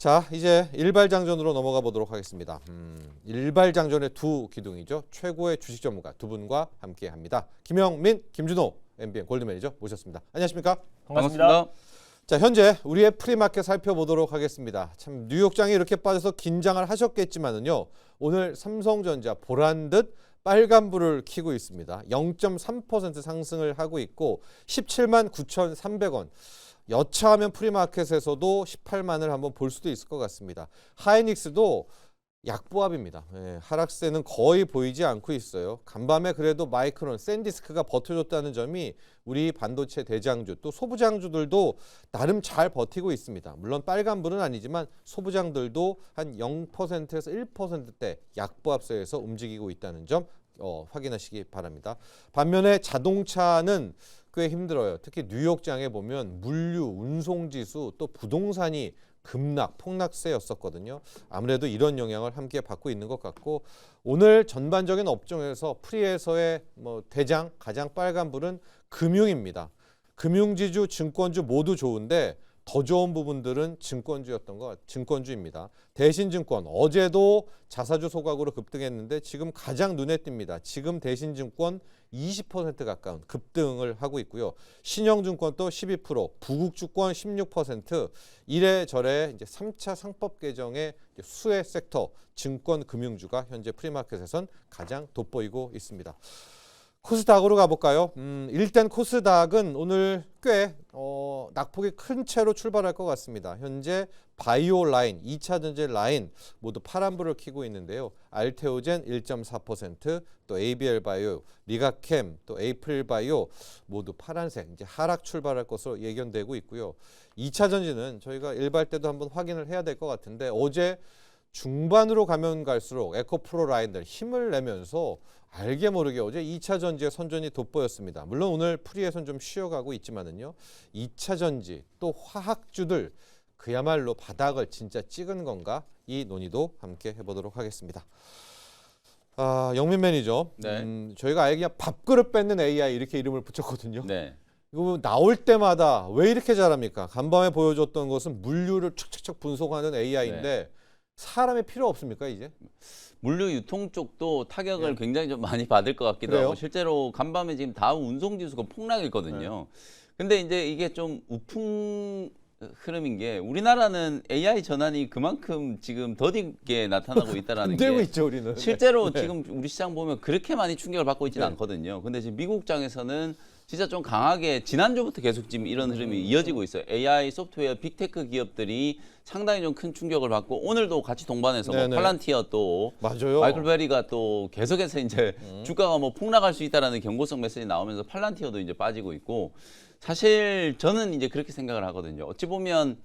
자, 이제 일발장전으로 넘어가 보도록 하겠습니다. 일발장전의 두 기둥이죠. 최고의 주식 전문가 두 분과 함께합니다. 김영민, 김준호 MBN 골드매니저 모셨습니다. 안녕하십니까? 반갑습니다. 자, 현재 우리의 프리마켓 살펴보도록 하겠습니다. 참 뉴욕장이 이렇게 빠져서 긴장을 하셨겠지만은요. 오늘 삼성전자 보란 듯 빨간불을 켜고 있습니다. 0.3% 상승을 하고 있고 17만 9,300원. 여차하면 프리마켓에서도 18만을 한번 볼 수도 있을 것 같습니다. 하이닉스도 약보합입니다. 하락세는 거의 보이지 않고 있어요. 간밤에 그래도 마이크론, 샌디스크가 버텨줬다는 점이 우리 반도체 대장주 또 소부장주들도 나름 잘 버티고 있습니다. 물론 빨간불은 아니지만 소부장들도 한 0%에서 1%대 약보합세에서 움직이고 있다는 점 확인하시기 바랍니다. 반면에 자동차는 꽤 힘들어요. 특히 뉴욕장에 보면 물류, 운송지수 또 부동산이 급락, 폭락세였었거든요. 아무래도 이런 영향을 함께 받고 있는 것 같고 오늘 전반적인 업종에서 프리에서의 대장, 가장 빨간불은 금융입니다. 금융지주, 증권주 모두 좋은데 더 좋은 부분들은 증권주입니다. 대신증권 어제도 자사주 소각으로 급등했는데 지금 가장 눈에 띕니다. 지금 대신증권 20% 가까운 급등을 하고 있고요. 신영증권도 12%, 부국주권 16%, 이래저래 이제 3차 상법 개정의 수혜 섹터 증권 금융주가 현재 프리마켓에선 가장 돋보이고 있습니다. 코스닥으로 가볼까요? 일단 코스닥은 오늘 꽤 낙폭이 큰 채로 출발할 것 같습니다. 현재 바이오 라인, 2차 전지 라인 모두 파란불을 켜고 있는데요. 알테오젠 1.4%, 또 ABL 바이오, 리가캠, 또 에이프릴 바이오 모두 파란색, 이제 하락 출발할 것으로 예견되고 있고요. 2차 전지는 저희가 일발 때도 한번 확인을 해야 될 것 같은데 어제 중반으로 가면 갈수록 에코프로 라인들 힘을 내면서 알게 모르게 어제 2차 전지의 선전이 돋보였습니다. 물론 오늘 프리에선 좀 쉬어가고 있지만은요. 2차 전지 또 화학주들 그야말로 바닥을 진짜 찍은 건가? 이 논의도 함께 해보도록 하겠습니다. 영민 매니저, 네. 저희가 아예 그냥 밥그릇 뺏는 AI 이렇게 이름을 붙였거든요. 네. 이거 나올 때마다 왜 이렇게 잘합니까? 간밤에 보여줬던 것은 물류를 척척척 분석하는 AI인데 사람이 필요 없습니까 이제? 물류 유통 쪽도 타격을 굉장히 좀 많이 받을 것 같기도 그래요? 하고 실제로 간밤에 지금 다우 운송 지수가 폭락했거든요. 근데 이제 이게 좀 우풍 흐름인 게 우리나라는 AI 전환이 그만큼 지금 더디게 나타나고 있다라는 흔들고 게 있죠 우리는. 실제로 지금 우리 시장 보면 그렇게 많이 충격을 받고 있지는 않거든요. 근데 지금 미국장에서는 진짜 좀 강하게 지난주부터 계속 지금 이런 흐름이 이어지고 있어요. AI 소프트웨어 빅테크 기업들이 상당히 좀 큰 충격을 받고 오늘도 같이 동반해서 뭐 팔란티어 또 맞아요. 마이클베리가 또 계속해서 이제 주가가 뭐 폭락할 수 있다라는 경고성 메시지 나오면서 팔란티어도 이제 빠지고 있고 사실 저는 이제 그렇게 생각을 하거든요. 어찌 보면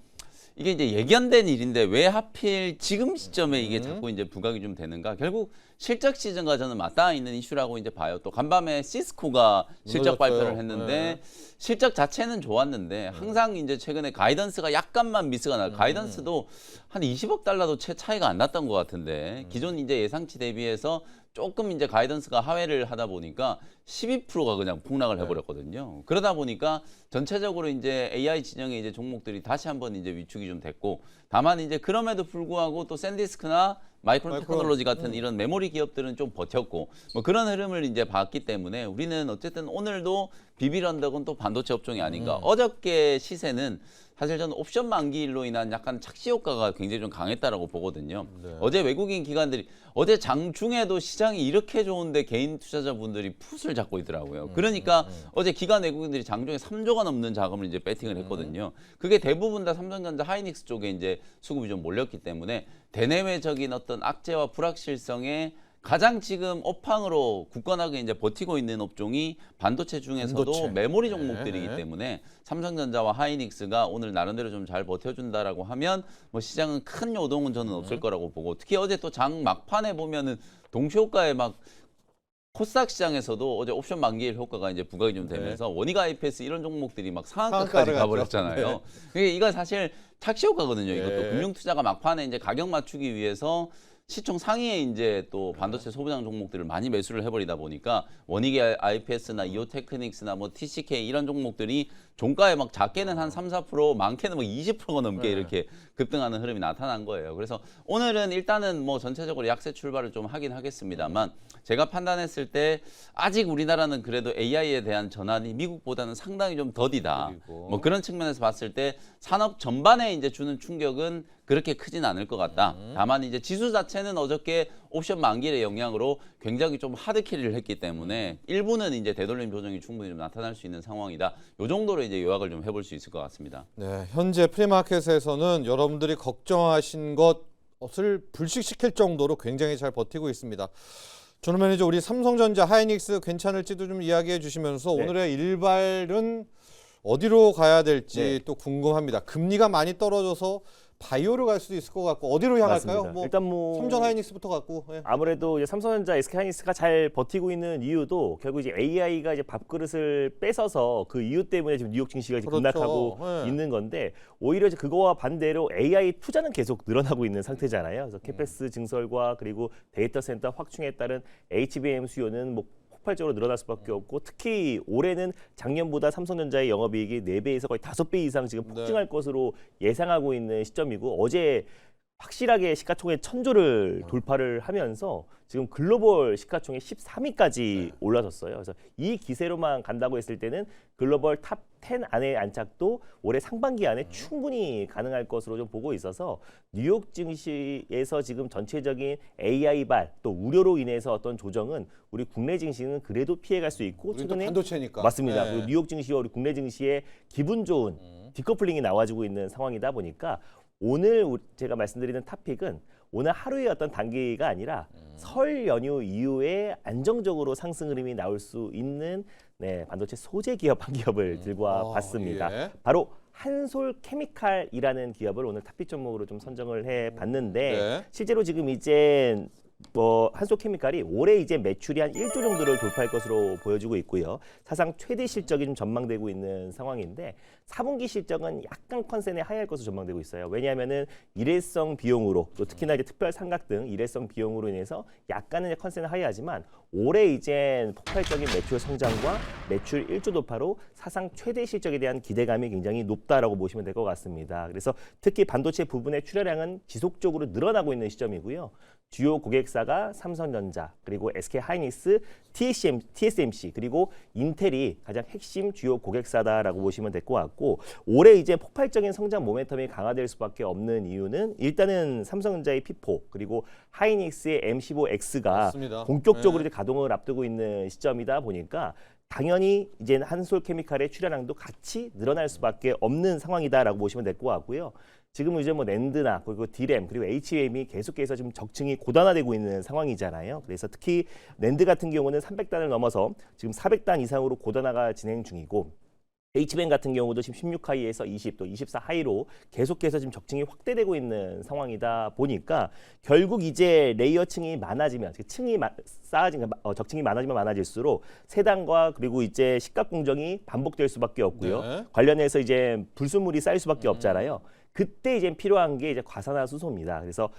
이게 이제 예견된 일인데 왜 하필 지금 시점에 이게 자꾸 이제 부각이 좀 되는가? 결국 실적 시즌과 저는 맞닿아 있는 이슈라고 이제 봐요. 또 간밤에 시스코가 실적 발표를 했는데 실적 자체는 좋았는데 항상 이제 최근에 가이던스가 약간만 미스가 나. 가이던스도 한 20억 달러도 채 차이가 안 났던 것 같은데 기존 이제 예상치 대비해서 조금 이제 가이던스가 하회를 하다 보니까 12%가 그냥 폭락을 해버렸거든요. 그러다 보니까 전체적으로 이제 AI 진영의 이제 종목들이 다시 한번 이제 위축이 좀 됐고, 다만 이제 그럼에도 불구하고 또 샌디스크나 마이크론 테크놀로지 같은 이런 메모리 기업들은 좀 버텼고, 뭐 그런 흐름을 이제 봤기 때문에 우리는 어쨌든 오늘도 비빌 언덕은 또 반도체 업종이 아닌가. 어저께 시세는 사실 저는 옵션 만기일로 인한 약간 착시 효과가 굉장히 좀 강했다라고 보거든요. 어제 외국인 기관들이 어제 장중에도 시장이 이렇게 좋은데 개인 투자자분들이 풋을 잡고 있더라고요. 그러니까 어제 기관 외국인들이 장중에 3조가 넘는 자금을 이제 배팅을 했거든요. 그게 대부분 다 삼성전자 하이닉스 쪽에 이제 수급이 좀 몰렸기 때문에 대내외적인 어떤 악재와 불확실성에 가장 지금 업황으로 굳건하게 이제 버티고 있는 업종이 반도체 중에서도 반도체. 메모리 종목들이기 때문에 삼성전자와 하이닉스가 오늘 나름대로 좀 잘 버텨준다라고 하면 뭐 시장은 큰 요동은 저는 없을 거라고 보고, 특히 어제 또 장 막판에 보면은 동시효과에 막 코스닥 시장에서도 어제 옵션 만기일 효과가 이제 부각이 좀 되면서 원익 IPS 이런 종목들이 막 상한가까지 가버렸잖아요. 이거 사실 착시 효과거든요. 이것도 금융투자가 막판에 이제 가격 맞추기 위해서 시총 상위에 이제 또 반도체 소부장 종목들을 많이 매수를 해버리다 보니까 원익의 IPS나 이오테크닉스나 뭐 TCK 이런 종목들이 종가에 막 작게는 한 3~4%, 많게는 뭐 20%가 넘게 네. 이렇게 급등하는 흐름이 나타난 거예요. 그래서 오늘은 일단은 뭐 전체적으로 약세 출발을 좀 하긴 하겠습니다만 제가 판단했을 때 아직 우리나라는 그래도 AI에 대한 전환이 미국보다는 상당히 좀 더디다. 그리고. 뭐 그런 측면에서 봤을 때 산업 전반에 이제 주는 충격은 그렇게 크진 않을 것 같다. 다만 이제 지수 자체는 어저께 옵션 만기의 영향으로 굉장히 좀 하드 캐리를 했기 때문에 일부는 이제 되돌림 조정이 충분히 좀 나타날 수 있는 상황이다. 요 정도로 이제 요약을 좀 해볼 수 있을 것 같습니다. 네, 현재 프리마켓에서는 여러분들이 걱정하신 것을 불식시킬 정도로 굉장히 잘 버티고 있습니다. 저는 매니저 우리 삼성전자, 하이닉스 괜찮을지도 좀 이야기해 주시면서 네. 오늘의 일발은 어디로 가야 될지 네. 또 궁금합니다. 금리가 많이 떨어져서 바이오로 갈 수도 있을 것 같고 어디로 향할까요? 맞습니다. 뭐 일단 뭐 삼전 하이닉스부터 갖고. 예. 아무래도 이제 삼성전자, SK하이닉스가 잘 버티고 있는 이유도 결국 이제 AI가 이제 밥그릇을 뺏어서 그 이유 때문에 지금 뉴욕 증시가 이제 그렇죠. 급락하고 네. 있는 건데 오히려 이제 그거와 반대로 AI 투자는 계속 늘어나고 있는 상태잖아요. 그래서 캐페스 증설과 그리고 데이터 센터 확충에 따른 HBM 수요는 뭐 폭발적으로 늘어날 수밖에 없고 특히 올해는 작년보다 삼성전자의 영업이익이 4배에서 거의 5배 이상 지금 폭증할 것으로 예상하고 있는 시점이고 어제 확실하게 시가총액 1000조를 돌파를 하면서 지금 글로벌 시가총액 13위까지 올라섰어요. 그래서 이 기세로만 간다고 했을 때는 글로벌 탑 10 안에 안착도 올해 상반기 안에 충분히 가능할 것으로 좀 보고 있어서 뉴욕 증시에서 지금 전체적인 AI발 또 우려로 인해서 어떤 조정은 우리 국내 증시는 그래도 피해갈 수 있고 우리 또 최근에 반도체니까. 맞습니다. 네. 그리고 뉴욕 증시와 우리 국내 증시의 기분 좋은 디커플링이 나와주고 있는 상황이다 보니까 오늘 제가 말씀드리는 토픽은 오늘 하루의 어떤 단기가 아니라 설 연휴 이후에 안정적으로 상승 흐름이 나올 수 있는 반도체 소재 기업 한 기업을 들고 와봤습니다. 예. 바로 한솔 케미칼이라는 기업을 오늘 탑픽 종목으로 좀 선정을 해봤는데 네. 실제로 지금 이제 한솔케미칼이 올해 이제 매출이 한 1조 정도를 돌파할 것으로 보여지고 있고요. 사상 최대 실적이 좀 전망되고 있는 상황인데 4분기 실적은 약간 컨센에 하회할 것으로 전망되고 있어요. 왜냐하면은 일회성 비용으로 또 특히나 이제 특별 상각 등 일회성 비용으로 인해서 약간은 컨센에 하회하지만 올해 이제 폭발적인 매출 성장과 매출 1조 돌파로 사상 최대 실적에 대한 기대감이 굉장히 높다라고 보시면 될 것 같습니다. 그래서 특히 반도체 부분의 출하량은 지속적으로 늘어나고 있는 시점이고요. 주요 고객사가 삼성전자, 그리고 SK하이닉스, TSMC, 그리고 인텔이 가장 핵심 주요 고객사다라고 보시면 될 것 같고 올해 이제 폭발적인 성장 모멘텀이 강화될 수밖에 없는 이유는 일단은 삼성전자의 P4 그리고 하이닉스의 M15X가 맞습니다. 본격적으로 네. 이제 가동을 앞두고 있는 시점이다 보니까 당연히 이제 한솔케미칼의 출하량도 같이 늘어날 수밖에 없는 상황이다라고 보시면 될 것 같고요. 지금 이제 뭐 낸드나 그리고 디램 그리고 HBM이 계속해서 지금 적층이 고단화되고 있는 상황이잖아요. 그래서 특히 낸드 같은 경우는 300단을 넘어서 지금 400단 이상으로 고단화가 진행 중이고 HBM 같은 경우도 지금 16하이에서 20, 또 24하이로 계속해서 지금 적층이 확대되고 있는 상황이다 보니까 결국 이제 레이어층이 많아지면 층이 쌓아진 적층이 많아지면 많아질수록 세단과 그리고 이제 시가 공정이 반복될 수밖에 없고요. 네. 관련해서 이제 불순물이 쌓일 수밖에 없잖아요. 그때 이제 필요한 게 이제 과산화수소입니다. 그래서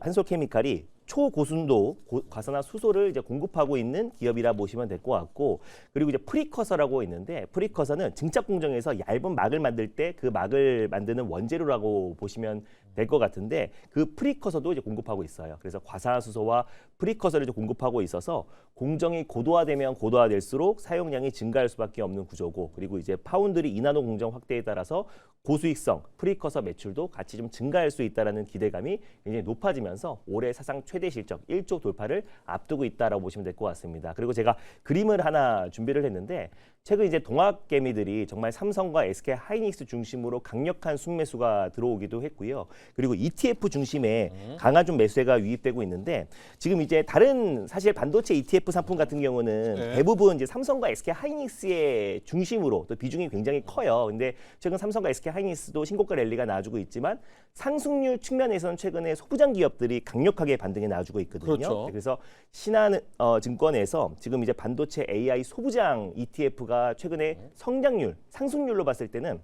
한솔케미칼이 초고순도 과산화수소를 이제 공급하고 있는 기업이라 보시면 될 것 같고 그리고 이제 프리커서라고 있는데 프리커서는 증착 공정에서 얇은 막을 만들 때 그 막을 만드는 원재료라고 보시면 될 것 같은데 그 프리커서도 이제 공급하고 있어요. 그래서 과산화수소와 프리커서를 이제 공급하고 있어서 공정이 고도화되면 고도화될수록 사용량이 증가할 수밖에 없는 구조고 그리고 이제 파운드리 이나노 공정 확대에 따라서 고수익성 프리커서 매출도 같이 좀 증가할 수 있다라는 기대감이 굉장히 높아지면서 올해 사상 최대 실적 1조 돌파를 앞두고 있다라고 보시면 될 것 같습니다. 그리고 제가 그림을 하나 준비를 했는데 최근 이제 동학개미들이 정말 삼성과 SK하이닉스 중심으로 강력한 순매수가 들어오기도 했고요. 그리고 ETF 중심의 강한 좀 매수세가 유입되고 있는데 지금 이제 다른 사실 반도체 ETF 상품 같은 경우는 네. 대부분 이제 삼성과 SK하이닉스의 중심으로 또 비중이 굉장히 커요. 근데 최근 삼성과 SK하이닉스도 신고가 랠리가 나와주고 있지만 상승률 측면에서는 최근에 소부장 기업들이 강력하게 반등이 나와주고 있거든요. 그렇죠. 그래서 신한 증권에서 지금 이제 반도체 AI 소부장 ETF가 최근에 성장률, 상승률로 봤을 때는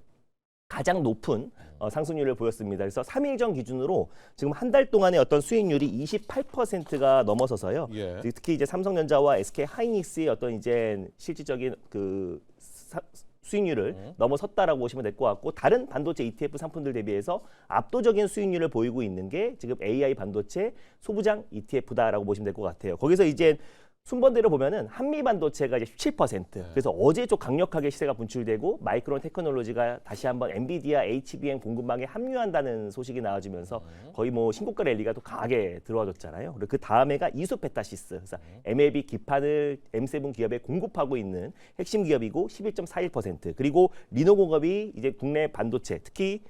가장 높은 상승률을 보였습니다. 그래서 3일 전 기준으로 지금 한 달 동안의 어떤 수익률이 28%가 넘어서서요. 예. 특히 이제 삼성전자와 SK하이닉스의 어떤 이제 실질적인 수익률을 넘어섰다라고 보시면 될 것 같고 다른 반도체 ETF 상품들 대비해서 압도적인 수익률을 보이고 있는 게 지금 AI 반도체 소부장 ETF다라고 보시면 될 것 같아요. 거기서 이제 순번대로 보면은 한미 반도체가 이제 17%. 그래서 어제 좀 강력하게 시세가 분출되고 마이크론 테크놀로지가 다시 한번 엔비디아 HBM 공급망에 합류한다는 소식이 나와주면서 거의 뭐 신고가 랠리가 또 강하게 들어와줬잖아요. 그리고 그 다음에가 이수페타시스. 그래서 MLB 기판을 M7 기업에 공급하고 있는 핵심 기업이고 11.41%. 그리고 리노공업이 이제 국내 반도체 특히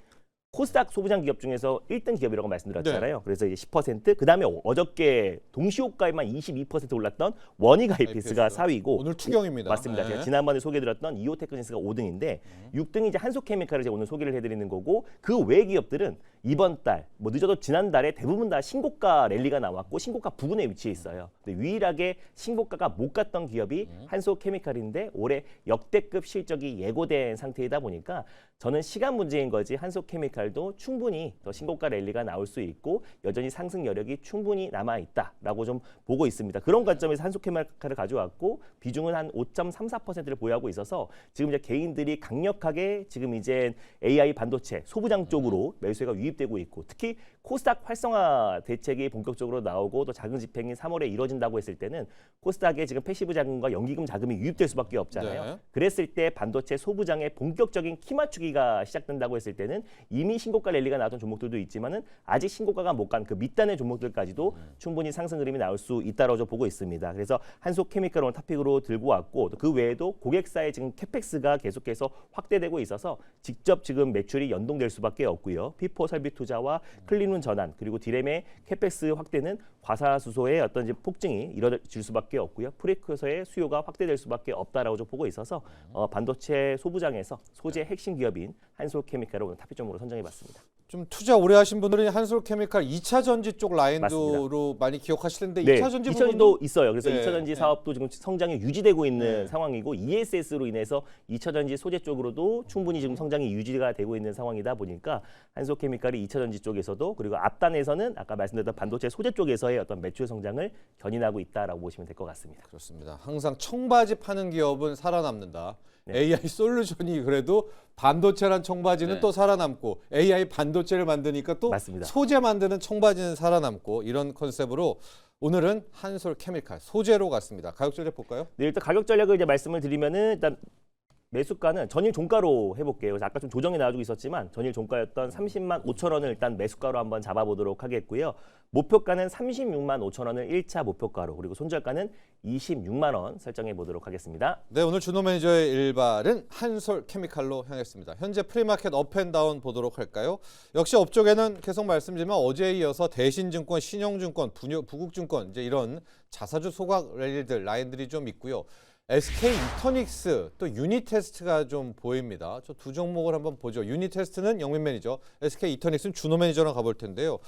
코스닥 소부장 기업 중에서 1등 기업이라고 말씀드렸잖아요. 네. 그래서 이제 10%, 그다음에 어저께 동시호가에만 22% 올랐던 원익 IPS가 4위고 오늘 투경입니다. 맞습니다. 네. 제가 지난번에 소개해드렸던 이오테크니스가 5등인데 6등이 이제 한소케미칼을 제가 오늘 소개를 해드리는 거고 그 외 기업들은 이번 달, 뭐 늦어도 지난달에 대부분 다 신고가 랠리가 나왔고 신고가 부근에 위치해 있어요. 근데 유일하게 신고가가 못 갔던 기업이 한소케미칼인데 올해 역대급 실적이 예고된 상태이다 보니까 저는 시간 문제인 거지 한소케미칼도 충분히 더 신고가 랠리가 나올 수 있고 여전히 상승 여력이 충분히 남아 있다라고 좀 보고 있습니다. 그런 관점에서 한소케미칼을 가져왔고 비중은 한 5.34%를 보유하고 있어서 지금 이제 개인들이 강력하게 지금 이제 AI 반도체 소부장 쪽으로 매수세가 유입되고 있고 특히 코스닥 활성화 대책이 본격적으로 나오고 또 자금 집행이 3월에 이루어진다고 했을 때는 코스닥에 지금 패시브 자금과 연기금 자금이 유입될 수밖에 없잖아요. 네. 그랬을 때 반도체 소부장의 본격적인 키 맞추기가 시작된다고 했을 때는 이미 신고가 랠리가 나왔던 종목들도 있지만은 아직 신고가가 못 간 그 밑단의 종목들까지도 충분히 상승 흐름이 나올 수 있다고 보고 있습니다. 그래서 한소케미칼 오늘 토픽으로 들고 왔고 그 외에도 고객사의 지금 캐펙스가 계속해서 확대되고 있어서 직접 지금 매출이 연동될 수밖에 없고요. 피포 설비 투자와 클린룸 전환 그리고 디램의 캐펙스 확대는 과사수소의 어떤 이제 폭증이 이뤄질 수밖에 없고요. 프리커서의 수요가 확대될 수밖에 없다라고 좀 보고 있어서 반도체 소부장에서 소재 핵심 기업인 한솔케미칼을 오늘 탑픽점으로 선정해봤습니다. 좀 투자 오래 하신 분들은 한솔케미칼 2차 전지 쪽 라인도로 맞습니다. 많이 기억하실 텐데 네, 2차 전지 2차전지도 있어요. 그래서 네, 2차전지 네. 사업도 지금 성장이 유지되고 있는 네. 상황이고 ESS로 인해서 2차전지 소재 쪽으로도 충분히 지금 성장이 유지가 되고 있는 상황이다 보니까 한소케미칼이 2차전지 쪽에서도 그리고 앞단에서는 아까 말씀드렸던 반도체 소재 쪽에서의 어떤 매출 성장을 견인하고 있다라고 보시면 될 것 같습니다. 그렇습니다. 항상 청바지 파는 기업은 살아남는다. 네. AI 솔루션이 그래도 반도체란 청바지는 네. 또 살아남고 AI 반도체를 만드니까 또 맞습니다. 소재 만드는 청바지는 살아남고 이런 컨셉으로 오늘은 한솔케미칼 소재로 갔습니다. 가격 전략 볼까요? 네, 일단 가격 전략을 이제 말씀을 드리면은 일단 매수가는 전일 종가로 해볼게요. 그래서 아까 좀 조정이 나와주고 있었지만 전일 종가였던 30만 5천 원을 일단 매수가로 한번 잡아보도록 하겠고요. 목표가는 36만 5천 원을 1차 목표가로 그리고 손절가는 26만 원 설정해 보도록 하겠습니다. 네, 오늘 준호 매니저의 일발은 한솔케미칼로 향했습니다. 현재 프리마켓 업앤다운 보도록 할까요? 역시 업종에는 계속 말씀드리면 어제에 이어서 대신증권, 신영증권, 부국증권 이제 이런 자사주 소각 랠리들 라인들이 좀 있고요. SK 이터닉스 또 유니테스트가 좀 보입니다. 저 두 종목을 한번 보죠. 유니테스트는 영민 매니저, SK 이터닉스는 준호 매니저랑 가볼 텐데요.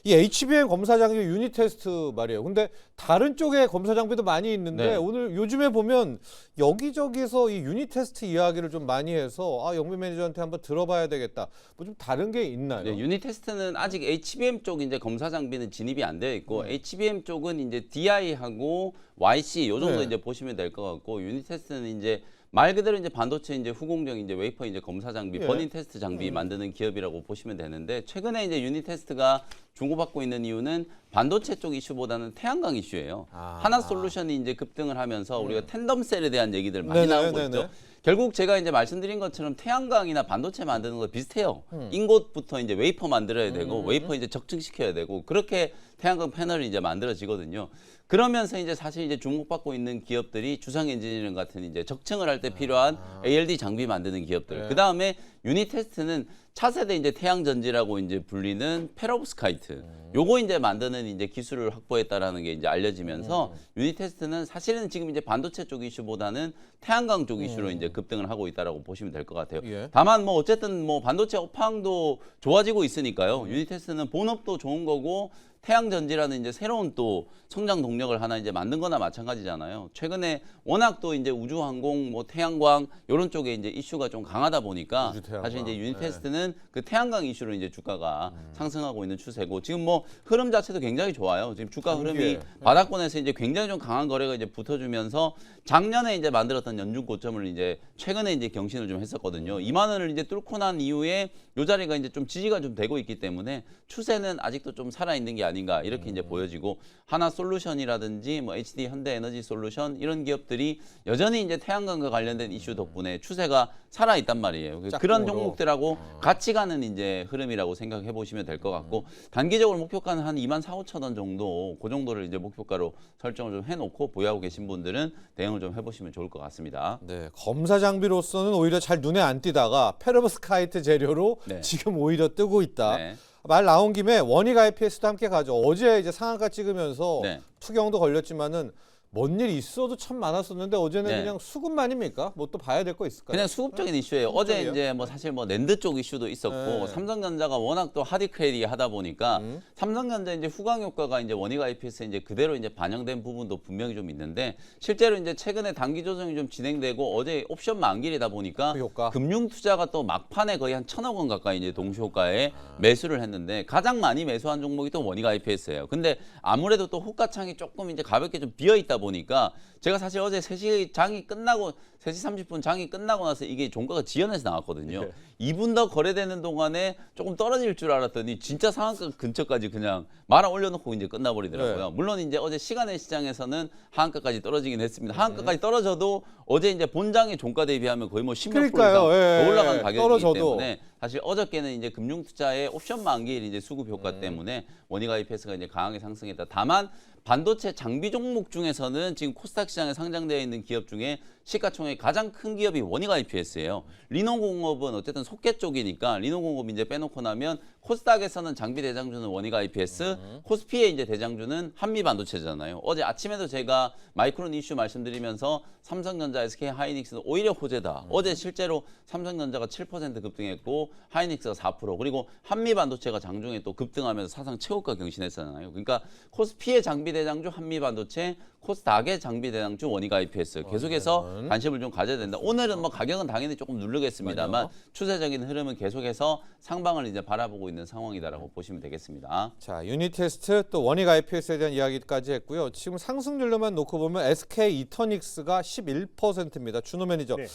이 HBM 검사 장비 유니테스트 말이에요. 근데 다른 쪽에 검사 장비도 많이 있는데 네. 오늘 요즘에 보면 여기저기서 이 유니테스트 이야기를 좀 많이 해서 영민 매니저한테 한번 들어봐야 되겠다. 뭐 좀 다른 게 있나요? 네, 유니테스트는 아직 HBM 쪽 이제 검사 장비는 진입이 안 되어 있고 HBM 쪽은 이제 DI하고 YC 요 정도 네. 이제 보시면 될 것 같고 유니테스트는 이제 말 그대로 이제 반도체 이제 후공정 이제 웨이퍼 이제 검사 장비, 예. 버닝 테스트 장비 만드는 기업이라고 보시면 되는데 최근에 이제 유니테스트가 주고받고 있는 이유는 반도체 쪽 이슈보다는 태양광 이슈예요. 하나솔루션이 이제 급등을 하면서 우리가 텐덤셀에 대한 얘기들 많이 네네, 나오고 네네. 있죠. 결국 제가 이제 말씀드린 것처럼 태양광이나 반도체 만드는 거 비슷해요. 인곳부터 이제 웨이퍼 만들어야 되고 웨이퍼 이제 적층시켜야 되고 그렇게 태양광 패널이 이제 만들어지거든요. 그러면서 이제 사실 이제 주목받고 있는 기업들이 주상 엔지니어링 같은 이제 적층을 할 때 필요한 ALD 장비 만드는 기업들. 네. 그 다음에 유니테스트는 차세대 이제 태양전지라고 이제 불리는 페로브스카이트. 요거 이제 만드는 이제 기술을 확보했다라는 게 이제 알려지면서 유니테스트는 사실은 지금 이제 반도체 쪽 이슈보다는 태양광 쪽 이슈로 이제 급등을 하고 있다라고 보시면 될 것 같아요. 예. 다만 뭐 어쨌든 뭐 반도체 업황도 좋아지고 있으니까요. 유니테스트는 본업도 좋은 거고 태양전지라는 이제 새로운 또 성장 동력을 하나 이제 만든 거나 마찬가지잖아요. 최근에 워낙 또 이제 우주항공, 뭐 태양광 이런 쪽에 이제 이슈가 좀 강하다 보니까 우주태양광. 사실 이제 유니테스트는 그 태양광 이슈로 이제 주가가 상승하고 있는 추세고 지금 뭐 흐름 자체도 굉장히 좋아요. 지금 주가 흐름이 바닥권에서 이제 굉장히 좀 강한 거래가 이제 붙어주면서 작년에 이제 만들었던 연중 고점을 이제 최근에 이제 경신을 좀 했었거든요. 2만 원을 이제 뚫고 난 이후에 요 자리가 이제 좀 지지가 좀 되고 있기 때문에 추세는 아직도 좀 살아 있는 게 아닌가 이렇게 이제 보여지고 하나솔루션이라든지 뭐 HD 현대에너지 솔루션 이런 기업들이 여전히 이제 태양광과 관련된 이슈 덕분에 추세가 살아 있단 말이에요. 그런 짝꿍으로. 종목들하고 같이 가는 이제 흐름이라고 생각해 보시면 될 것 같고 단기적으로 목표가는 한 2만 4, 5천 원 정도 그 정도를 이제 목표가로 설정을 좀 해놓고 보유하고 계신 분들은 대응을 좀 해보시면 좋을 것 같습니다. 네, 검사 장비로서는 오히려 잘 눈에 안 띄다가 페로브스카이트 재료로 네. 지금 오히려 뜨고 있다. 네. 말 나온 김에 원익 IPS도 함께 가죠. 어제 이제 상한가 찍으면서 네. 투경도 걸렸지만은 뭔 일 있어도 참 많았었는데 어제는 네. 그냥 수급만입니까? 뭐 또 봐야 될 거 있을까요? 그냥 수급적인 이슈예요. 어제 수급적이에요? 이제 뭐 사실 뭐 랜드 쪽 이슈도 있었고 네. 삼성전자가 워낙 또 하드캐리 하다 보니까 삼성전자 이제 후광 효과가 이제 원익 IPS에 이제 그대로 이제 반영된 부분도 분명히 좀 있는데 실제로 이제 최근에 단기 조정이 좀 진행되고 어제 옵션 만기이다 보니까 그 효과. 금융 투자가 또 막판에 거의 한 1,000억 원 가까이 이제 동시 효과에 매수를 했는데 가장 많이 매수한 종목이 또 원익 IPS예요. 근데 아무래도 또 호가창이 조금 이제 가볍게 좀 비어 있다 보니까 제가 사실 어제 3시 장이 끝나고 3시 30분 장이 끝나고 나서 이게 종가가 지연해서 나왔거든요. 2분 더 거래되는 동안에 조금 떨어질 줄 알았더니 진짜 상한가 근처까지 그냥 말아 올려놓고 이제 끝나버리더라고요. 네. 물론 이제 어제 시간의 시장에서는 하한가까지 떨어지긴 했습니다. 하한가까지 떨어져도 어제 이제 본장의 종가 대비하면 거의 뭐 10몇% 그러니까요. 이상 예, 더 올라가는 예. 가격이기 떨어져도. 때문에 사실 어저께는 이제 금융투자의 옵션 만기일 이제 수급 효과 때문에 원익 IPS가 이제 강하게 상승했다. 다만 반도체 장비 종목 중에서는 지금 코스닥 시장에 상장되어 있는 기업 중에 시가총액 가장 큰 기업이 원익 IPS예요. 리노공업은 어쨌든 속개 쪽이니까 리노공업 이제 빼놓고 나면 코스닥에서는 장비 대장주는 원익 IPS, 코스피의 이제 대장주는 한미반도체잖아요. 어제 아침에도 제가 마이크론 이슈 말씀드리면서 삼성전자, SK 하이닉스는 오히려 호재다. 어제 실제로 삼성전자가 7% 급등했고 하이닉스가 4% 그리고 한미반도체가 장중에 또 급등하면서 사상 최고가 경신했잖아요. 그러니까 코스피의 장비 대장주 한미반도체, 코스닥의 장비 대장주 원익 IPS 계속해서 관심을 좀 가져야 된다. 오늘은 뭐 가격은 당연히 조금 누르겠습니다만 추세적인 흐름은 계속해서 상방을 이제 바라보고 있는 상황이다라고 보시면 되겠습니다. 자, 유니테스트 또 원익 IPS에 대한 이야기까지 했고요. 지금 상승률로만 놓고 보면 SK 이터닉스가 11%입니다. 준호 매니저. 네.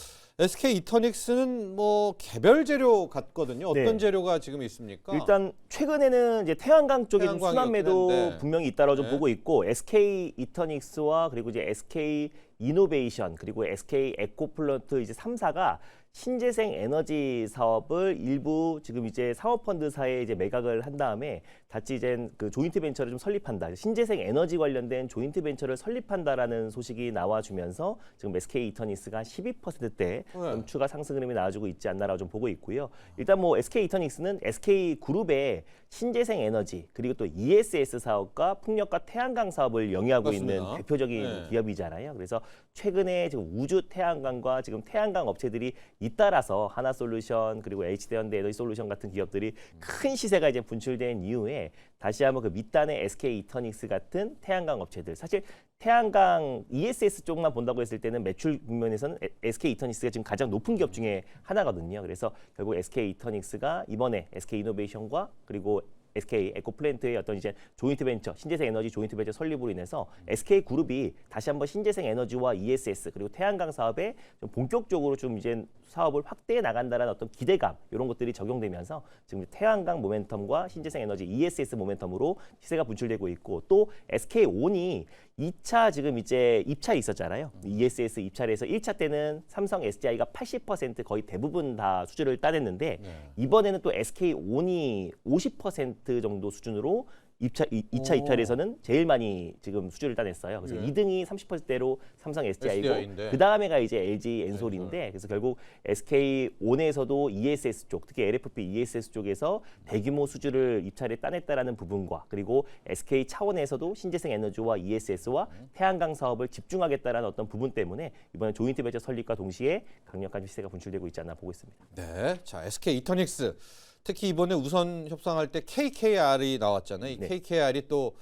SK 이터닉스는 뭐 개별 재료 같거든요. 어떤 네. 재료가 지금 있습니까? 일단 최근에는 이제 태양광 쪽에 좀 태양광이었긴 순환매도 한데. 분명히 있다라고 좀 네. 보고 있고 SK 이터닉스와 그리고 이제 SK 이노베이션 그리고 SK 에코플런트 이제 3사가 신재생 에너지 사업을 일부 지금 이제 사모펀드사에 이제 매각을 한 다음에 같이 이제 그 조인트 벤처를 좀 설립한다. 신재생 에너지 관련된 조인트 벤처를 설립한다라는 소식이 나와주면서 지금 SK 이터닉스가 12%대 좀 추가 상승 흐름이 나와주고 있지 않나라고 좀 보고 있고요. 일단 뭐 SK 이터닉스는 SK 그룹의 신재생 에너지 그리고 또 ESS 사업과 풍력과 태양광 사업을 영위하고 맞습니다. 있는 대표적인 네. 기업이잖아요. 그래서 최근에 지금 우주 태양광과 지금 태양광 업체들이 잇따라서 하나솔루션 그리고 HD현대 에너지 솔루션 같은 기업들이 큰 시세가 이제 분출된 이후에 다시 한번 그 밑단의 SK 이터닉스 같은 태양광 업체들 사실 태양광 ESS 쪽만 본다고 했을 때는 매출 국면에서는 SK 이터닉스가 지금 가장 높은 기업 중에 하나거든요. 그래서 결국 SK 이터닉스가 이번에 SK 이노베이션과 그리고 SK 에코플랜트의 어떤 이제 조인트 벤처, 신재생 에너지 조인트 벤처 설립으로 인해서 SK 그룹이 다시 한번 신재생 에너지와 ESS 그리고 태양광 사업에 좀 본격적으로 좀 이제 사업을 확대해 나간다는 어떤 기대감 이런 것들이 적용되면서 지금 태양광 모멘텀과 신재생 에너지 ESS 모멘텀으로 시세가 분출되고 있고 또 SK 온이 2차 지금 이제 입찰이 있었잖아요. ESS 입찰에서 1차 때는 삼성 SDI가 80% 거의 대부분 다 수주를 따냈는데 이번에는 또 SK 온이 50% 정도 수준으로 2차 입찰에서는 제일 많이 지금 수주를 따냈어요. 그래서 2등이 30%대로 삼성 SDI고 SDI 그 다음에가 이제 LG 엔솔인데 그래서 결국 SK 온에서도 ESS 쪽, 특히 LFP ESS 쪽에서 대규모 수주를 입찰에 따냈다라는 부분과 그리고 SK 차원에서도 신재생 에너지와 ESS와 태양광 사업을 집중하겠다라는 어떤 부분 때문에 이번에 조인트 벤처 설립과 동시에 강력한 시세가 분출되고 있지 않나 보고 있습니다. 네. 자, SK 이터닉스. 특히 이번에 우선 협상할 때 KKR이 나왔잖아요. 이 네. KKR이 또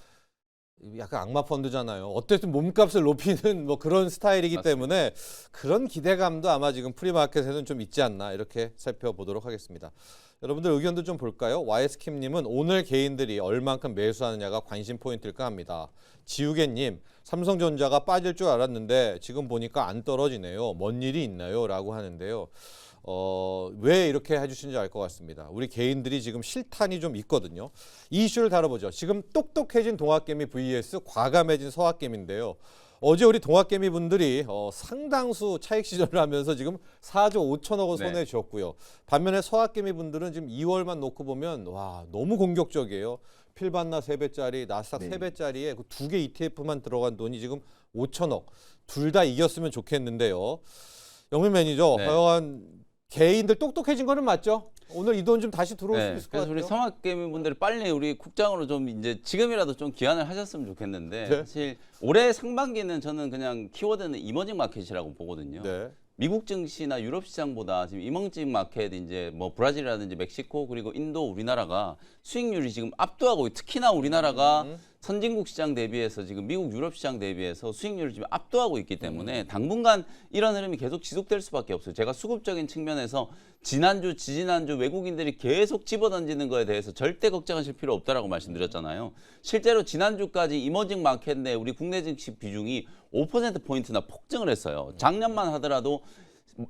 약간 악마 펀드잖아요. 어쨌든 몸값을 높이는 뭐 그런 스타일이기 맞습니다. 때문에 그런 기대감도 아마 지금 프리마켓에는 좀 있지 않나 이렇게 살펴보도록 하겠습니다. 여러분들 의견도 좀 볼까요? YS킴님은 오늘 개인들이 얼만큼 매수하느냐가 관심 포인트일까 합니다. 지우개님, 삼성전자가 빠질 줄 알았는데 지금 보니까 안 떨어지네요. 뭔 일이 있나요? 라고 하는데요. 왜 이렇게 해주신지 알 것 같습니다. 우리 개인들이 지금 실탄이 좀 있거든요. 이 이슈를 다뤄보죠. 지금 똑똑해진 동학개미 vs 과감해진 서학개미인데요. 어제 우리 동학개미 분들이 상당수 차익 시전을 하면서 지금 4조 5천억 원 손에 쥐었고요. 반면에 서학개미 분들은 지금 2월만 놓고 보면 와 너무 공격적이에요. 필반나 3배짜리, 나스닥 네. 3배짜리에 그 2개 ETF만 들어간 돈이 지금 5천억. 둘 다 이겼으면 좋겠는데요. 영민 매니저, 네. 하여간 개인들 똑똑해진 거는 맞죠? 오늘 이 돈 좀 다시 들어올 수 있을 것 그래서 같아요. 우리 성악개미 분들이 빨리 우리 국장으로 좀 이제 지금이라도 좀 기한을 하셨으면 좋겠는데 네. 사실 올해 상반기는 저는 그냥 키워드는 이머징 마켓이라고 보거든요. 네. 미국 증시나 유럽 시장보다 지금 이머징 마켓 이제 뭐 브라질이라든지 멕시코 그리고 인도 우리나라가 수익률이 지금 압도하고 특히나 우리나라가 선진국 시장 대비해서 지금 미국 유럽 시장 대비해서 수익률을 지금 압도하고 있기 때문에 당분간 이런 흐름이 계속 지속될 수밖에 없어요. 제가 수급적인 측면에서 지난주, 지지난주 외국인들이 계속 집어던지는 거에 대해서 절대 걱정하실 필요 없다라고 말씀드렸잖아요. 실제로 지난주까지 이머징 마켓 내 우리 국내 증시 비중이 5%포인트나 폭증을 했어요. 작년만 하더라도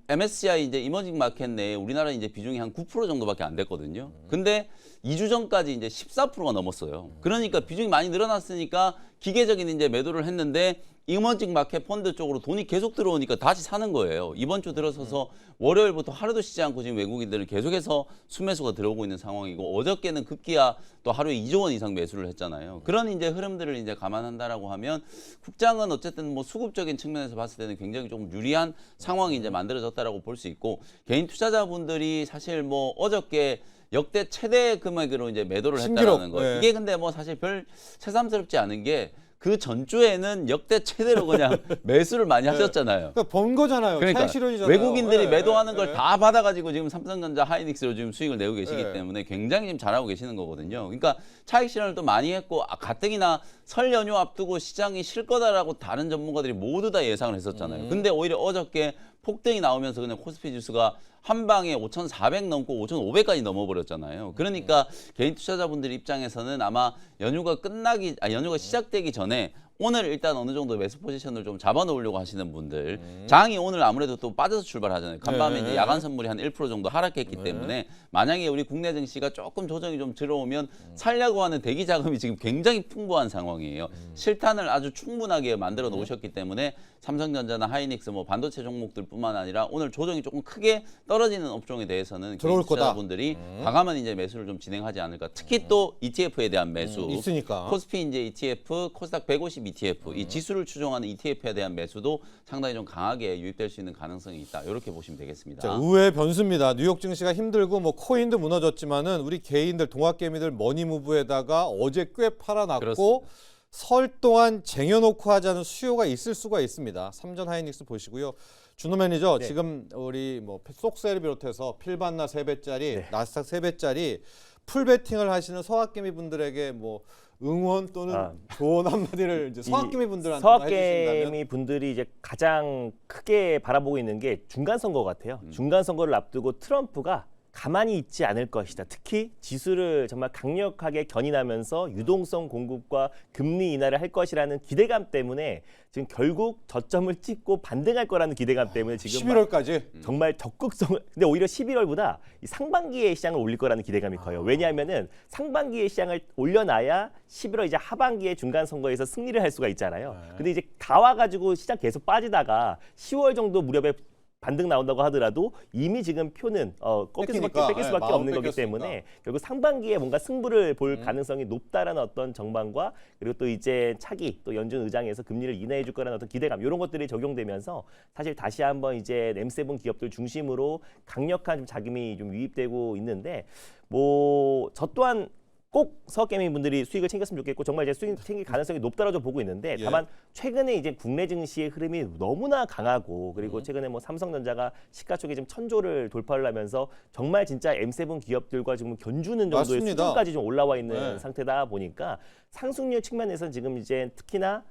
MSCI 이제 이머징 마켓 내에 우리나라 이제 비중이 한 9% 정도밖에 안 됐거든요. 근데 2주 전까지 이제 14%가 넘었어요. 그러니까 비중이 많이 늘어났으니까 기계적인 이제 매도를 했는데 이머징 마켓 펀드 쪽으로 돈이 계속 들어오니까 다시 사는 거예요. 이번 주 들어서서 월요일부터 하루도 쉬지 않고 지금 외국인들은 계속해서 수매수가 들어오고 있는 상황이고 어저께는 급기야 또 하루에 2조 원 이상 매수를 했잖아요. 그런 이제 흐름들을 이제 감안한다라고 하면 국장은 어쨌든 뭐 수급적인 측면에서 봤을 때는 굉장히 좀 유리한 상황이 이제 만들어졌다라고 볼 수 있고 개인 투자자분들이 사실 뭐 어저께 역대 최대 금액으로 이제 매도를 신기록, 했다는 거예요. 네. 이게 근데 뭐 사실 별 새삼스럽지 않은 게 그 전주에는 역대 최대로 그냥 매수를 많이 하셨잖아요. 그러니까 번 거잖아요. 그러니까 차익 실현이잖아요. 외국인들이 네, 매도하는 네, 걸 네. 다 받아가지고 지금 삼성전자, 하이닉스로 지금 수익을 내고 계시기 네. 때문에 굉장히 지금 잘하고 계시는 거거든요. 그러니까 차익 실현을 또 많이 했고 가뜩이나 설 연휴 앞두고 시장이 쉴 거다라고 다른 전문가들이 모두 다 예상을 했었잖아요. 근데 오히려 어저께 폭등이 나오면서 그냥 코스피 지수가 한 방에 5,400 넘고 5,500까지 넘어버렸잖아요. 그러니까 개인 투자자분들 입장에서는 아마 연휴가 시작되기 전에 오늘 일단 어느 정도 매수 포지션을 좀 잡아놓으려고 하시는 분들 장이 오늘 아무래도 또 빠져서 출발하잖아요. 간밤에 네. 이제 야간 선물이 한 1% 정도 하락했기 때문에 만약에 우리 국내 증시가 조금 조정이 좀 들어오면 살려고 하는 대기 자금이 지금 굉장히 풍부한 상황이에요. 실탄을 아주 충분하게 만들어 놓으셨기 때문에 삼성전자나 하이닉스 뭐 반도체 종목들뿐만 아니라 오늘 조정이 조금 크게 떨어지는 업종에 대해서는 들어올 개인 거다. 투자자분들이 과감한 이제 매수를 좀 진행하지 않을까. 특히 또 ETF에 대한 매수. 있으니까. 코스피 이제 ETF, 코스닥 150 ETF, 이 지수를 추종하는 ETF에 대한 매수도 상당히 좀 강하게 유입될 수 있는 가능성이 있다. 이렇게 보시면 되겠습니다. 자, 의외의 변수입니다. 뉴욕 증시가 힘들고 뭐 코인도 무너졌지만은 우리 개인들 동학개미들 머니무브에다가 어제 꽤 팔아놨고 그렇습니다. 설 동안 쟁여놓고 하자는 수요가 있을 수가 있습니다. 삼전 하이닉스 보시고요. 준호 매니저 네. 지금 우리 뭐 속세를 비롯해서 필반나 3배짜리, 네. 나스닥 3배짜리 풀베팅을 하시는 서학개미 분들에게 뭐 응원 또는 조언 한마디를 이제 서학개미 분들한테 해주신다면. 서학개미 분들이 이제 가장 크게 바라보고 있는 게 중간 선거 같아요. 중간 선거를 앞두고 트럼프가 가만히 있지 않을 것이다. 특히 지수를 정말 강력하게 견인하면서 유동성 공급과 금리 인하를 할 것이라는 기대감 때문에 지금 결국 저점을 찍고 반등할 거라는 기대감 때문에 지금 막 11월까지 정말 적극성을 근데 오히려 11월보다 이 상반기에 시장을 올릴 거라는 기대감이 커요. 왜냐하면은 상반기에 시장을 올려놔야 11월 이제 하반기에 중간 선거에서 승리를 할 수가 있잖아요. 근데 이제 다 와가지고 시장 계속 빠지다가 10월 정도 무렵에 반등 나온다고 하더라도 이미 지금 표는 뺏기니까. 뺏길 수밖에 네, 없는 마음 거기 뺏겼으니까. 때문에 결국 상반기에 뭔가 승부를 볼 가능성이 높다라는 어떤 전망과 그리고 또 이제 차기 또 연준 의장에서 금리를 인하해 줄 거라는 어떤 기대감 이런 것들이 적용되면서 사실 다시 한번 이제 램7 기업들 중심으로 강력한 좀 자금이 좀 유입되고 있는데 뭐 저 또한 꼭 서학개미 분들이 수익을 챙겼으면 좋겠고 정말 이제 수익 챙길 가능성이 높다고 좀 보고 있는데 예. 다만 최근에 이제 국내 증시의 흐름이 너무나 강하고 그리고 최근에 뭐 삼성전자가 시가총액 좀 1,000조를 돌파를 하면서 정말 진짜 M7 기업들과 지금 견주는 정도의 맞습니다. 수준까지 좀 올라와 있는 네. 상태다 보니까 상승률 측면에서는 지금 이제 특히나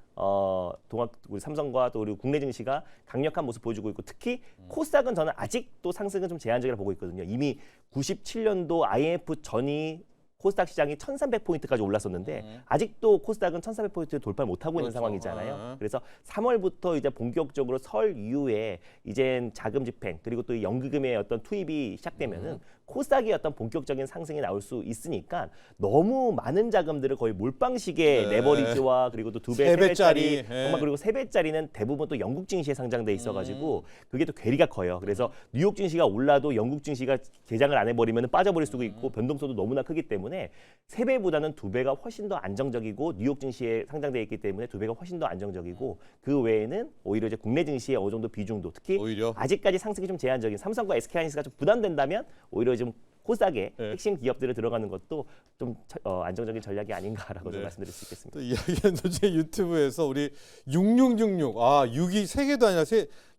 우리 삼성과 또 우리 국내 증시가 강력한 모습 보여주고 있고 특히 코스닥은 저는 아직도 상승은 좀 제한적이라 보고 있거든요. 이미 97년도 IMF 전이 코스닥 시장이 1,300포인트까지 올랐었는데 아직도 코스닥은 1,300포인트 돌파를 못하고 있는 그렇죠. 상황이잖아요. 그래서 3월부터 이제 본격적으로 설 이후에 이젠 자금 집행 그리고 또 연기금의 어떤 투입이 시작되면은 코스닥의 어떤 본격적인 상승이 나올 수 있으니까 너무 많은 자금들을 거의 몰빵식의 네. 레버리지와 그리고 또 2배, 세 3배짜리 배짜리, 정말 그리고 3배짜리는 대부분 또 영국 증시에 상장돼 있어가지고 그게 또 괴리가 커요. 그래서 뉴욕 증시가 올라도 영국 증시가 개장을 안 해버리면 빠져버릴 수도 있고 변동성도 너무나 크기 때문에 3배보다는 2배가 훨씬 더 안정적이고 뉴욕 증시에 상장돼 있기 때문에 2배가 훨씬 더 안정적이고 그 외에는 오히려 이제 국내 증시의 어느 정도 비중도 특히 오히려 아직까지 상승이 좀 제한적인 삼성과 SK하이닉스가 좀 부담된다면 오히려 좀 코스닥에 네. 핵심 기업들을 들어가는 것도 좀 안정적인 전략이 아닌가라고 좀 네. 말씀드릴 수 있겠습니다. 또 이야기한 제 유튜브에서 우리 6666 6이 세 개도 아니라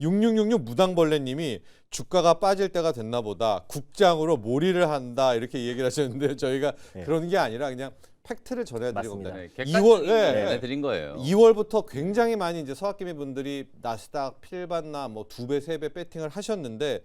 6666 무당벌레님이 주가가 빠질 때가 됐나 보다 국장으로 몰이를 한다 이렇게 얘기를 하셨는데 저희가 네. 그런 게 아니라 그냥 팩트를 전해드리고 맞습니다. 겁니다. 네, 2월 객관적인 네, 걸 네. 전해드린 거예요. 2월부터 굉장히 많이 이제 서학개미 분들이 나스닥 필반나 뭐 2배, 3배 배팅을 하셨는데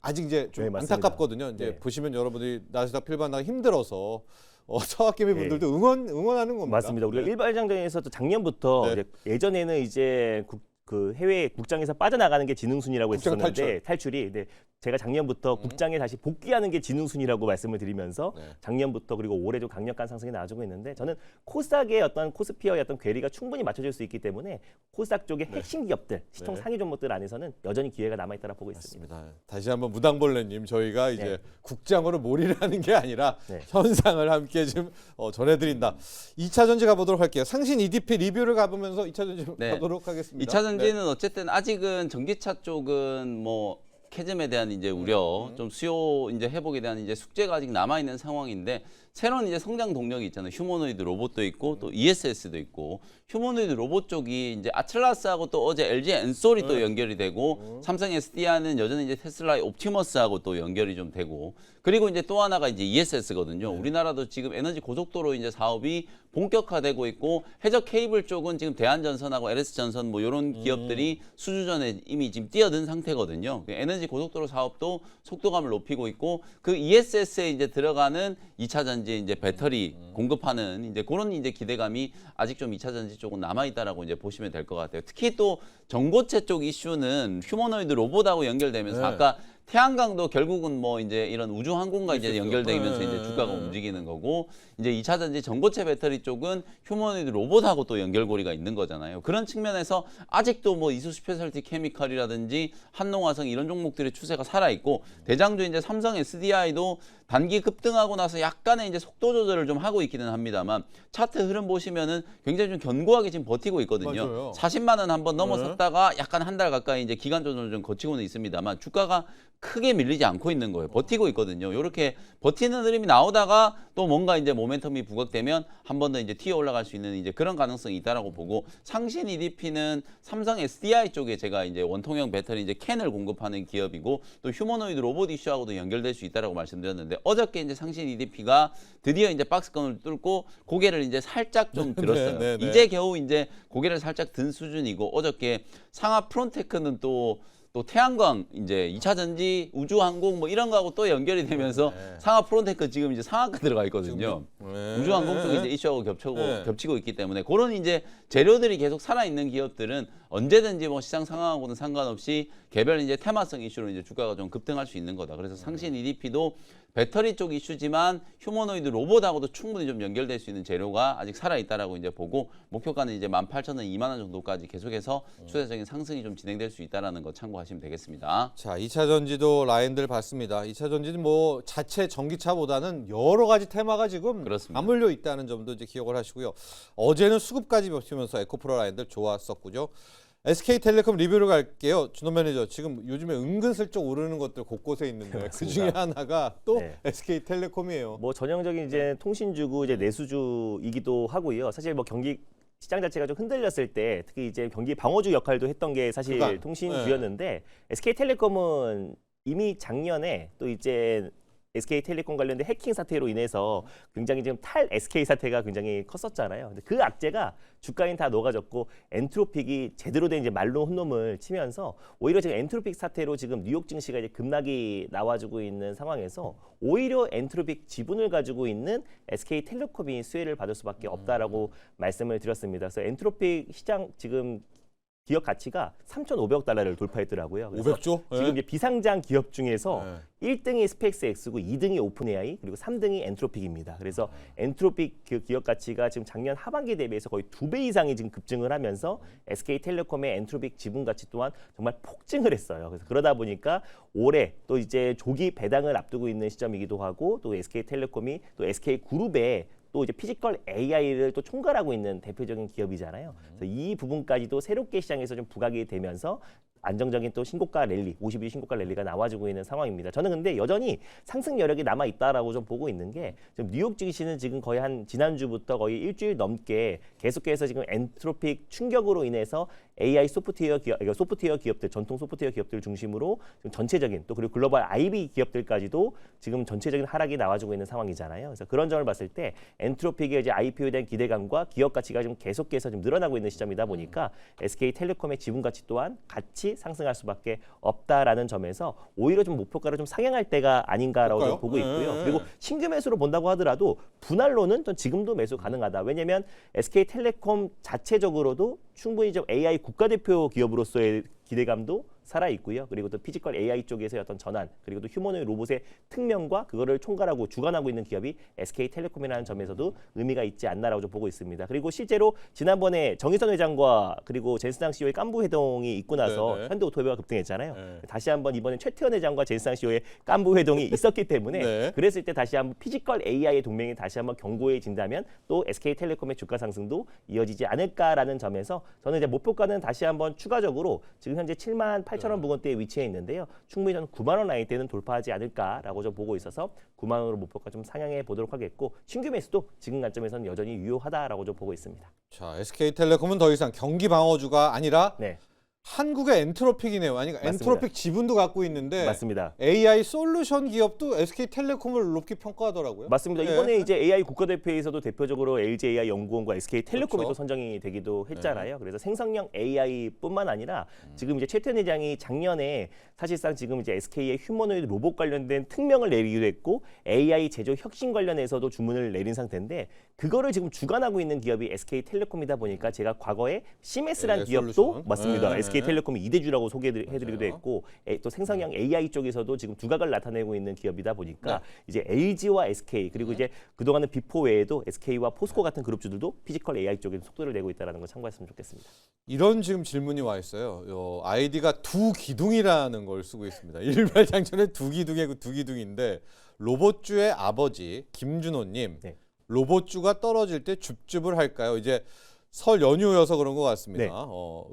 아직 이제 좀 네, 맞습니다. 안타깝거든요. 이제 네. 보시면 여러분들이 나스닥 필반나가 힘들어서 서학개미 분들도 응원하는 겁니다. 맞습니다. 우리가 네. 일발장전에서도 작년부터 네. 이제 예전에는 이제 그 해외 국장에서 빠져나가는 게 지능순이라고 국장 했었는데 탈출이 근데 제가 작년부터 국장에 다시 복귀하는 게 지능순이라고 말씀을 드리면서 네. 작년부터 그리고 올해 좀 강력한 상승이 나와주고 있는데 저는 코스닥의 어떤 코스피어의 어떤 괴리가 충분히 맞춰질 수 있기 때문에 코스닥 쪽의 핵심 기업들 시총 네. 상위 종목들 안에서는 여전히 기회가 남아있다고 보고 있습니다. 맞습니다. 다시 한번 무당벌레님 저희가 이제 네. 국장으로 몰이를 하는 게 아니라 네. 현상을 함께 좀 전해드린다. 2차 전지 가보도록 할게요. 상신 EDP 리뷰를 가보면서 2차 전지 네. 가도록 하겠습니다. 2차 전지는 어쨌든 아직은 전기차 쪽은 뭐 캐즘에 대한 이제 우려, 좀 수요 이제 회복에 대한 이제 숙제가 아직 남아 있는 상황인데 새로운 이제 성장 동력이 있잖아요. 휴머노이드 로봇도 있고 또 ESS도 있고 휴머노이드 로봇 쪽이 이제 아틀라스하고 또 어제 LG 엔솔이 또 연결이 되고 삼성 SDI는 여전히 이제 테슬라의 옵티머스하고 또 연결이 좀 되고 그리고 이제 또 하나가 이제 ESS거든요. 우리나라도 지금 에너지 고속도로 이제 사업이 본격화되고 있고 해적 케이블 쪽은 지금 대한전선하고 LS전선 뭐 이런 기업들이 수주전에 이미 지금 뛰어든 상태거든요. 에너지 고속도로 사업도 속도감을 높이고 있고 그 ESS에 이제 들어가는 2차 전지 이제 배터리 공급하는 이제 그런 이제 기대감이 아직 좀 2차 전지 쪽은 남아 있다라고 이제 보시면 될 것 같아요. 특히 또 전고체 쪽 이슈는 휴머노이드 로봇하고 연결되면서 네. 아까 태양광도 결국은 뭐 이제 이런 우주 항공과 이제 연결되면서 네. 이제 주가가 움직이는 거고 이제 2차 전지 전고체 배터리 쪽은 휴머노이드 로봇하고 또 연결고리가 있는 거잖아요. 그런 측면에서 아직도 뭐 이수 스페셜티 케미칼이라든지 한농화성 이런 종목들의 추세가 살아 있고 대장주 이제 삼성 SDI도 단기 급등하고 나서 약간의 이제 속도 조절을 좀 하고 있기는 합니다만 차트 흐름 보시면은 굉장히 좀 견고하게 지금 버티고 있거든요. 맞아요. 40만 원 한번 넘어섰다가 약간 한 달 가까이 이제 기간 조정을 좀 거치고는 있습니다만 주가가 크게 밀리지 않고 있는 거예요. 버티고 있거든요. 이렇게 버티는 흐름이 나오다가 또 뭔가 이제 모멘텀이 부각되면 한 번 더 이제 튀어 올라갈 수 있는 이제 그런 가능성이 있다라고 보고 상신 EDP는 삼성 SDI 쪽에 제가 이제 원통형 배터리 이제 캔을 공급하는 기업이고 또 휴머노이드 로봇 이슈하고도 연결될 수 있다라고 말씀드렸는데 어저께 이제 상신 EDP가 드디어 이제 박스권을 뚫고 고개를 이제 살짝 좀 들었어요. 네, 네. 이제 겨우 이제 고개를 살짝 든 수준이고 어저께 상하 프론테크는 또 태양광 이제 2차 전지 우주항공 뭐 이런 거하고 또 연결이 되면서 상하 프론테크 지금 이제 상하가 들어가 있거든요. 네. 우주항공 쪽에 이제 이슈하고 네. 겹치고 있기 때문에 그런 이제 재료들이 계속 살아 있는 기업들은 언제든지 뭐 시장 상황하고는 상관없이 개별 이제 테마성 이슈로 이제 주가가 좀 급등할 수 있는 거다. 그래서 상신 EDP도 배터리 쪽 이슈지만 휴머노이드 로봇하고도 충분히 좀 연결될 수 있는 재료가 아직 살아 있다라고 이제 보고 목표가는 이제 18,000원, 2만 원 정도까지 계속해서 추세적인 상승이 좀 진행될 수 있다라는 거 참고하시면 되겠습니다. 자, 2차 전지도 라인들 봤습니다. 2차 전지는 뭐 자체 전기차보다는 여러 가지 테마가 지금 그렇습니다. 맞물려 있다는 점도 이제 기억을 하시고요. 어제는 수급까지 버티면서 에코프로 라인들 좋았었고요. SK텔레콤 리뷰를 갈게요. 준호 매니저, 지금 요즘에 은근슬쩍 오르는 것들 곳곳에 있는데 그 맞습니다. 중에 하나가 또 네. SK텔레콤이에요. 뭐 전형적인 이제 통신주고 이제 내수주이기도 하고요. 사실 뭐 경기 시장 자체가 좀 흔들렸을 때 특히 이제 경기 방어주 역할도 했던 게 사실 그간, 통신주였는데 SK텔레콤은 이미 작년에 또 이제 SK텔레콤 관련된 해킹 사태로 인해서 굉장히 지금 탈 SK 사태가 굉장히 컸었잖아요. 근데 그 악재가 주가인 다 녹아졌고 엔트로픽이 제대로 된 이제 말로 혼놈을 치면서 오히려 지금 엔트로픽 사태로 지금 뉴욕 증시가 이제 급락이 나와주고 있는 상황에서 오히려 엔트로픽 지분을 가지고 있는 SK텔레콤이 수혜를 받을 수밖에 없다라고 말씀을 드렸습니다. 그래서 엔트로픽 시장 지금 기업 가치가 3,500억 달러를 돌파했더라고요. 그래서 500조? 지금 이제 비상장 기업 중에서 네. 1등이 스페이스X고 2등이 오픈AI 그리고 3등이 엔트로픽입니다. 그래서 엔트로픽 그 기업 가치가 지금 작년 하반기 대비해서 거의 2배 이상이 지금 급증을 하면서 SK텔레콤의 엔트로픽 지분 가치 또한 정말 폭증을 했어요. 그래서 그러다 보니까 올해 또 이제 조기 배당을 앞두고 있는 시점이기도 하고 또 SK텔레콤이 또 SK그룹에 또 이제 피지컬 AI를 또 총괄하고 있는 대표적인 기업이잖아요. 그래서 이 부분까지도 새롭게 시장에서 좀 부각이 되면서 안정적인 또 신고가 랠리, 50일 신고가 랠리가 나와주고 있는 상황입니다. 저는 근데 여전히 상승 여력이 남아 있다라고 좀 보고 있는 게 지금 뉴욕 증시는 지금 거의 한 지난주부터 거의 일주일 넘게 계속해서 지금 엔트로픽 충격으로 인해서 AI 소프트웨어 기업들, 전통 소프트웨어 기업들 중심으로 지금 전체적인 또 그리고 글로벌 IB 기업들까지도 지금 전체적인 하락이 나와주고 있는 상황이잖아요. 그래서 그런 점을 봤을 때 엔트로픽의 이제 IPO에 대한 기대감과 기업 가치가 좀 계속해서 좀 늘어나고 있는 시점이다 보니까 SK텔레콤의 지분 가치 또한 같이 상승할 수밖에 없다라는 점에서 오히려 좀 목표가를 좀 상향할 때가 아닌가라고 좀 보고 있고요. 그리고 신규 매수로 본다고 하더라도 분할로는 전 지금도 매수 가능하다. 왜냐하면 SK텔레콤 자체적으로도 충분히 좀 AI 국가대표 기업으로서의 기대감도 살아 있고요. 그리고 또 피지컬 AI 쪽에서의 어떤 전환, 그리고 또 휴머노id 로봇의 특명과 그거를 총괄하고 주관하고 있는 기업이 SK텔레콤이라는 점에서도 의미가 있지 않나라고 좀 보고 있습니다. 그리고 실제로 지난번에 정의선 회장과 그리고 젠스당 CEO의 깐부 회동이 있고 나서 네네. 현대오토모빌가 급등했잖아요. 네. 다시 한번 이번에 최태원 회장과 젠스당 CEO의 깐부 회동이 있었기 때문에 네. 그랬을 때 다시 한번 피지컬 AI의 동맹이 다시 한번 견고해진다면 또 SK텔레콤의 주가 상승도 이어지지 않을까라는 점에서 저는 이제 목표가는 다시 한번 추가적으로 지금 현재 78,000원 부근대에 위치해 있는데요. 충분히 저는 9만 원 라인대는 돌파하지 않을까라고 좀 보고 있어서 9만 원으로 목표가 좀 상향해 보도록 하겠고 신규 매수도 지금 관점에서는 여전히 유효하다라고 좀 보고 있습니다. 자, SK텔레콤은 더 이상 경기 방어주가 아니라 네, 한국의 엔트로픽이네요. 아니, 맞습니다. 엔트로픽 지분도 갖고 있는데 맞습니다. AI 솔루션 기업도 SK텔레콤을 높게 평가하더라고요. 맞습니다. 네. 이번에 이제 AI 국가대표에서도 대표적으로 LG AI 연구원과 SK텔레콤이 그렇죠. 또 선정이 되기도 했잖아요. 그래서 생성형 AI뿐만 아니라 지금 이제 최태원 회장이 작년에 사실상 지금 이제 SK의 휴머노이드 로봇 관련된 특명을 내리기도 했고 AI 제조 혁신 관련해서도 주문을 내린 상태인데 그거를 지금 주관하고 있는 기업이 SK텔레콤이다 보니까 제가 과거에 CMS라는 AI 기업도 솔루션. 맞습니다. 네. SK텔레콤이 이대주라고 소개해드리기도 맞아요. 했고 또 생성형 AI 쪽에서도 지금 두각을 나타내고 있는 기업이다 보니까 네. 이제 LG와 SK 그리고 이제 그동안은 비포 외에도 SK와 포스코 같은 그룹주들도 피지컬 AI 쪽에 속도를 내고 있다는 걸 참고했으면 좋겠습니다. 이런 지금 질문이 와 있어요. 아이디가 두 기둥이라는 걸 쓰고 있습니다. 일발장전에 두 기둥이고 두 기둥인데 로봇주의 아버지 김준호님, 네. 로봇주가 떨어질 때 줍줍을 할까요? 이제 설 연휴여서 그런 것 같습니다. 네.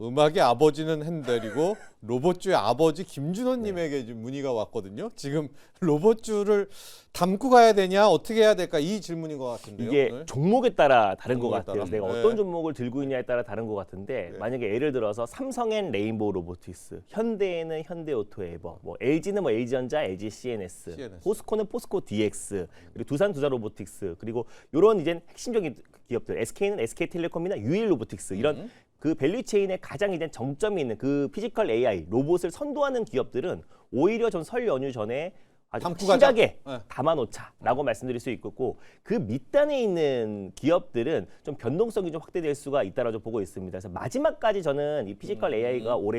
음악의 아버지는 핸델이고 로봇주의 아버지 김준호님에게 지금 문의가 왔거든요. 지금 로봇주를 담고 가야 되냐 어떻게 해야 될까 이 질문인 것 같은데요. 이게 오늘? 종목에 따라 다른 것 종목에 같아요. 따라. 내가 네. 어떤 종목을 들고 있냐에 따라 다른 것 같은데 네. 만약에 예를 들어서 삼성엔 레인보우 로보틱스, 현대에는 현대오토에버, 뭐 LG는 뭐 LG전자, LG CNS, 포스코는 포스코 DX, 그리고 두산 로보틱스, 그리고 이런 이제 핵심적인 기업들, SK는 SK텔레콤이나 유일 로보틱스 이런 그 밸류체인에 가장 이제 정점이 있는 그 피지컬 AI 로봇을 선도하는 기업들은 오히려 전 설 연휴 전에 아주 담고 확실하게 가자. 네. 담아놓자라고 말씀드릴 수 있고 그 밑단에 있는 기업들은 좀 변동성이 좀 확대될 수가 있다라고 보고 있습니다. 그래서 마지막까지 저는 이 피지컬 AI가 올해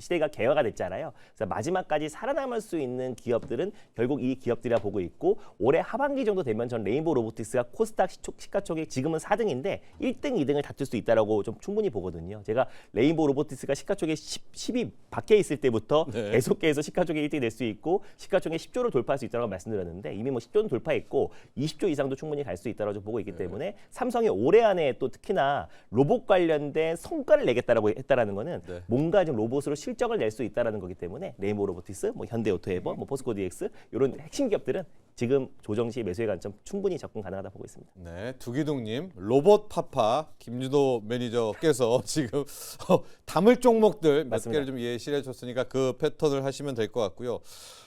시대가 개화가 됐잖아요. 그래서 마지막까지 살아남을 수 있는 기업들은 결국 이 기업들이라 보고 있고 올해 하반기 정도 되면 전 레인보우 로보틱스가 코스닥 시가총액 지금은 4등인데 1등, 2등을 다툴 수 있다라고 좀 충분히 보거든요. 제가 레인보우 로보틱스가 시가총액 10이 밖에 있을 때부터 네. 계속해서 시가총액 1등이 될 수 있고 시가총액 10조를 돌파할 수 있다고 말씀드렸는데 이미 뭐 10조는 돌파했고 20조 이상도 충분히 갈 수 있다고 좀 보고 있기 때문에 삼성이 올해 안에 또 특히나 로봇 관련된 성과를 내겠다라고 했다라는 거는 네. 뭔가 좀 로봇으로 실적을 낼 수 있다라는 거기 때문에 레인보우 로보틱스, 뭐 현대오토에버, 뭐 포스코 DX 이런 핵심 기업들은 지금 조정 시 매수의 관점 충분히 접근 가능하다 보고 있습니다. 네, 두기둥님 로봇 파파 김주도 매니저께서 지금 담을 종목들 몇 맞습니다. 개를 좀 예시해 줬으니까 그 패턴을 하시면 될 것 같고요.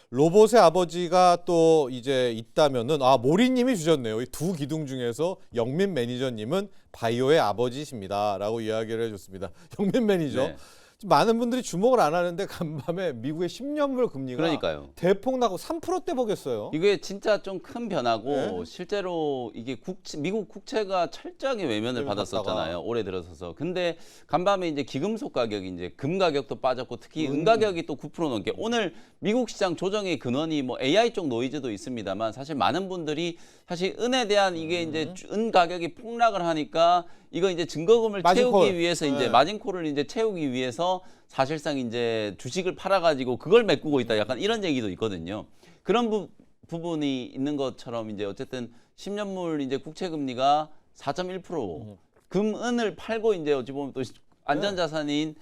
로봇의 아버지가 또 이제 있다면은 모리님이 주셨네요. 이 두 기둥 중에서 영민 매니저님은 바이오의 아버지십니다라고 이야기를 해줬습니다. 영민 매니저. 네. 많은 분들이 주목을 안 하는데 간밤에 미국의 10년물 금리가 그러니까요. 대폭 나고 3%대 보겠어요. 이게 진짜 좀 큰 변화고 네. 실제로 이게 미국 국채가 철저하게 외면을 받았었잖아요. 받다가. 올해 들어서서. 근데 간밤에 이제 기금속 가격이 이제 금 가격도 빠졌고 특히 은 가격이 또 9% 넘게 오늘 미국 시장 조정의 근원이 뭐 AI 쪽 노이즈도 있습니다만 사실 많은 분들이 사실 은에 대한 이게 이제 은 가격이 폭락을 하니까 이거 이제 증거금을 마진콜. 채우기 위해서 이제 네. 마진콜을 이제 채우기 위해서 사실상 이제 주식을 팔아가지고 그걸 메꾸고 있다. 약간 이런 얘기도 있거든요. 그런 부분이 있는 것처럼 이제 어쨌든 10년물 이제 국채 금리가 4.1%, 금은을 팔고 이제 어찌 보면 또 안전자산인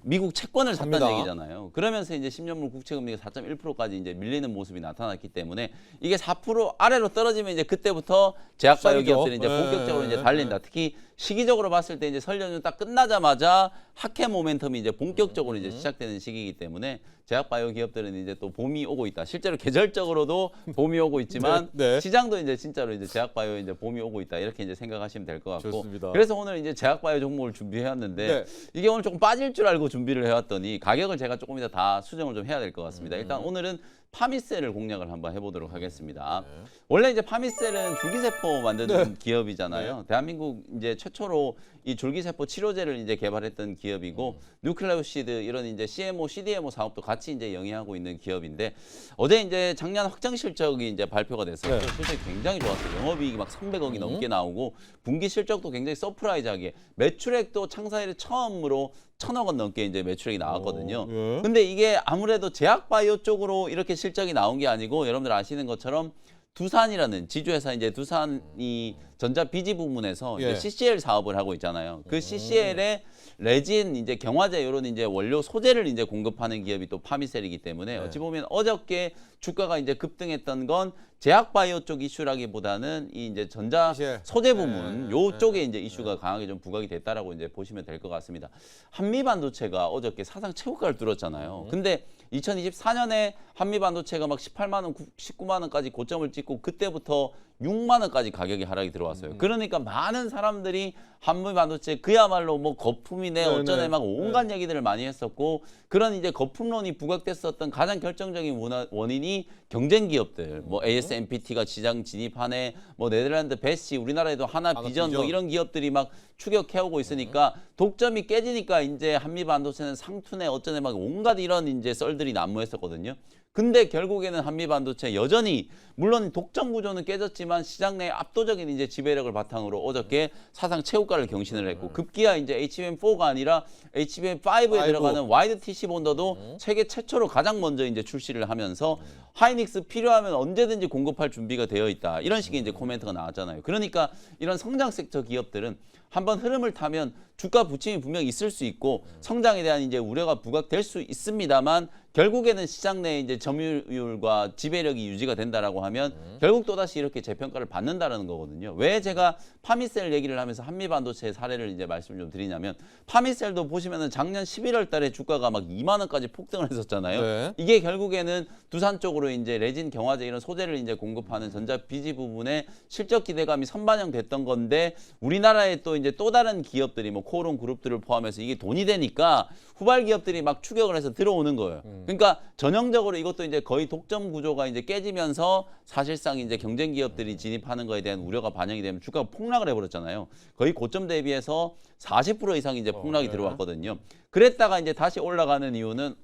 미국 채권을 샀다는 삽니다. 얘기잖아요. 그러면서 이제 10년물 국채 금리가 4.1%까지 이제 밀리는 모습이 나타났기 때문에 이게 4% 아래로 떨어지면 이제 그때부터 제약바이오 시작이죠. 기업들이 이제 네, 본격적으로 이제 네, 달린다. 특히 시기적으로 봤을 때 이제 설 연휴 딱 끝나자마자 하회 모멘텀이 이제 본격적으로 이제 시작되는 시기이기 때문에 제약바이오 기업들은 이제 또 봄이 오고 있다. 실제로 계절적으로도 봄이 오고 있지만 네, 네. 시장도 이제 진짜로 이제 제약바이오 이제 봄이 오고 있다. 이렇게 이제 생각하시면 될 것 같고. 좋습니다. 그래서 오늘 이제 제약바이오 종목을 준비해왔는데 네. 이게 오늘 조금 빠질 줄 알고 준비를 해왔더니 가격을 제가 조금 이따 다 수정을 좀 해야 될 것 같습니다. 일단 오늘은 파미셀을 공략을 한번 해보도록 하겠습니다. 원래 이제 파미셀은 줄기세포 만드는 기업이잖아요. 대한민국 이제 최초로 이 줄기세포 치료제를 이제 개발했던 기업이고 뉴클레오시드 이런 이제 CMO, CDMO 사업도 같이 이제 영위하고 있는 기업인데 어제 이제 작년 확정 실적이 이제 발표가 됐어요. 네. 실적이 굉장히 좋았어요. 영업이익이 막 300억이 넘게 나오고 분기 실적도 굉장히 서프라이즈하게 매출액도 창사 이래 처음으로 1,000억 원 넘게 이제 매출액이 나왔거든요. 예. 근데 이게 아무래도 제약바이오 쪽으로 이렇게 실적이 나온 게 아니고 여러분들 아시는 것처럼 두산이라는 지주회사 이제 두산이 전자 비지 부문에서 예. 이제 CCL 사업을 하고 있잖아요. 그 CCL의 레진 이제 경화제 이런 이제 원료 소재를 이제 공급하는 기업이 또 파미셀이기 때문에 어찌 보면 어저께 주가가 이제 급등했던 건 제약바이오 쪽 이슈라기보다는 이 이제 전자 CCL. 소재 부문 네. 요쪽에 이제 이슈가 강하게 좀 부각이 됐다라고 이제 보시면 될 것 같습니다. 한미반도체가 어저께 사상 최고가를 뚫었잖아요. 근데 2024년에 한미반도체가 막 18만 원, 19만 원까지 고점을 찍고 그때부터 6만 원까지 가격이 하락이 들어왔어요. 그러니까 많은 사람들이 한미반도체 그야말로 뭐 거품이네 어쩌네 막 온갖 얘기들을 많이 했었고 그런 이제 거품론이 부각됐었던 가장 결정적인 원인이 경쟁 기업들 뭐 ASMPT가 시장 진입하네 뭐 네덜란드 베시 우리나라에도 하나 비전 뭐 비전. 이런 기업들이 막 추격해오고 있으니까 독점이 깨지니까 이제 한미반도체는 상투네 어쩌네 막 온갖 이런 이제 썰들이 난무했었거든요. 근데 결국에는 한미반도체 여전히 물론 독점 구조는 깨졌지만 시장 내 압도적인 이제 지배력을 바탕으로 어저께 사상 최고가를 경신을 했고 급기야 이제 HBM4가 아니라 HBM5에 들어가는 와이드 TC 본더도 세계 최초로 가장 먼저 이제 출시를 하면서 하이닉스 필요하면 언제든지 공급할 준비가 되어 있다. 이런 식의 이제 코멘트가 나왔잖아요. 그러니까 이런 성장 섹터 기업들은 한번 흐름을 타면 주가 부침이 분명히 있을 수 있고 성장에 대한 이제 우려가 부각될 수 있습니다만 결국에는 시장 내에 이제 점유율과 지배력이 유지가 된다라고 하면 결국 또다시 이렇게 재평가를 받는다라는 거거든요. 왜 제가 파미셀 얘기를 하면서 한미반도체 사례를 이제 말씀을 좀 드리냐면 파미셀도 보시면은 작년 11월 달에 주가가 막 2만 원까지 폭등을 했었잖아요. 네. 이게 결국에는 두산 쪽으로 이제 레진, 경화제 이런 소재를 이제 공급하는 전자 비지 부분에 실적 기대감이 선반영됐던 건데 우리나라에 또 이제 또 다른 기업들이 뭐 코오롱 그룹들을 포함해서 이게 돈이 되니까 후발 기업들이 막 추격을 해서 들어오는 거예요. 그러니까 전형적으로 이것도 이제 거의 독점 구조가 이제 깨지면서 사실상 이제 경쟁 기업들이 진입하는 거에 대한 우려가 반영이 되면 주가가 폭락을 해버렸잖아요. 거의 고점 대비해서 40% 이상 이제 폭락이 들어왔거든요. 그랬다가 이제 다시 올라가는 이유는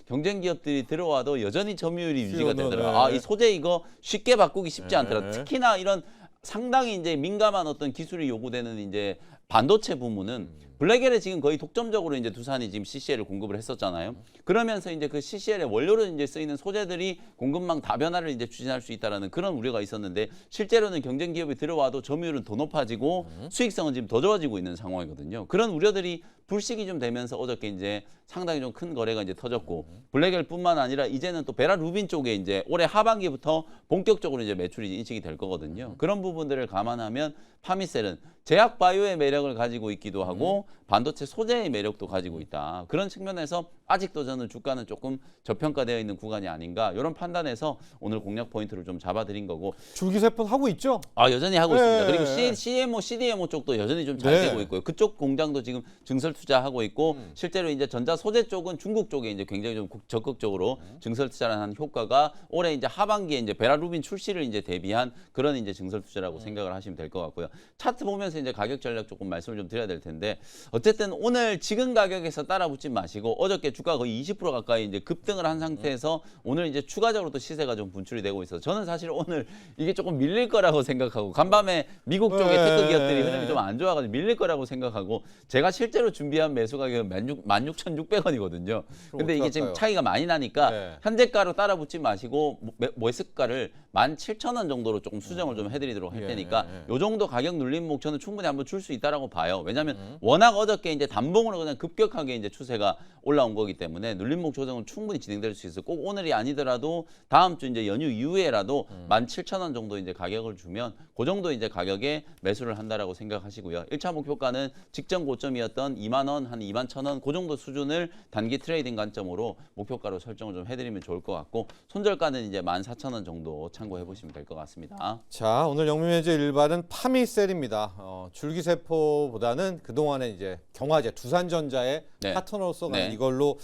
경쟁 기업들이 들어와도 여전히 점유율이 유지가 되더라. 이 소재 이거 쉽게 바꾸기 쉽지 않더라. 특히나 이런 상당히 이제 민감한 어떤 기술이 요구되는 이제 반도체 부문은 블랙엘에 지금 거의 독점적으로 이제 두산이 지금 CCL을 공급을 했었잖아요. 그러면서 이제 그 CCL의 원료로 이제 쓰이는 소재들이 공급망 다변화를 이제 추진할 수 있다라는 그런 우려가 있었는데 실제로는 경쟁 기업이 들어와도 점유율은 더 높아지고 수익성은 지금 더 좋아지고 있는 상황이거든요. 그런 우려들이 불식이 좀 되면서 어저께 이제 상당히 좀 큰 거래가 이제 터졌고 블랙엘뿐만 아니라 이제는 또 베라루빈 쪽에 이제 올해 하반기부터 본격적으로 이제 매출이 인식이 될 거거든요. 그런 부분들을 감안하면 파미셀은 제약 바이오의 매력을 가지고 있기도 하고 반도체 소재의 매력도 가지고 있다. 그런 측면에서 아직도 저는 주가는 조금 저평가되어 있는 구간이 아닌가 이런 판단에서 오늘 공략 포인트를 좀 잡아드린 거고 줄기세포 하고 있죠? 여전히 하고 있습니다. 네. 그리고 CMO, CDMO 쪽도 여전히 좀 잘 네. 되고 있고요. 그쪽 공장도 지금 증설 투자하고 있고 실제로 이제 전자 소재 쪽은 중국 쪽에 이제 굉장히 좀 적극적으로 증설 투자를 한 효과가 올해 이제 하반기에 이제 베라루빈 출시를 이제 대비한 그런 이제 증설 투자라고 생각을 하시면 될 것 같고요. 차트 보면서 이제 가격 전략 조금 말씀을 좀 드려야 될 텐데 어쨌든 오늘 지금 가격에서 따라붙지 마시고 어저께 주가 거의 20% 가까이 이제 급등을 한 상태에서 오늘 이제 추가적으로 또 시세가 좀 분출이 되고 있어서 저는 사실 오늘 이게 조금 밀릴 거라고 생각하고 간밤에 미국 쪽의 테크 기업들이 흐름이 좀 안 좋아가지고 밀릴 거라고 생각하고 제가 실제로 준비한 매수 가격은 16,600원이거든요. 근데 이게 지금 어떡할까요? 차이가 많이 나니까 네. 현재가로 따라붙지 마시고 매수가를 17,000원 정도로 조금 수정을 좀 해드리도록 할 테니까 요 정도 가격 눌림목 저는 충분히 한번 줄 수 있다라고 봐요. 왜냐하면 워낙 어저께 이제 단봉으로 그냥 급격하게 이제 추세가 올라온 거기 때문에 눌림목 조정은 충분히 진행될 수 있어요. 꼭 오늘이 아니더라도 다음 주 이제 연휴 이후에라도 17,000원 정도 이제 가격을 주면 그 정도 이제 가격에 매수를 한다라고 생각하시고요. 1차 목표가는 직전 고점이었던 2만 원, 한 2만 1,000원 그 정도 수준을 단기 트레이딩 관점으로 목표가로 설정을 좀 해드리면 좋을 것 같고 손절가는 이제 14,000원 정도 참고해 보시면 될 것 같습니다. 자, 오늘 영민해제 일반은 파미셀입니다. 줄기세포보다는 그동안에 이제 경화제, 두산전자의 네. 파트너로서 네. 이걸로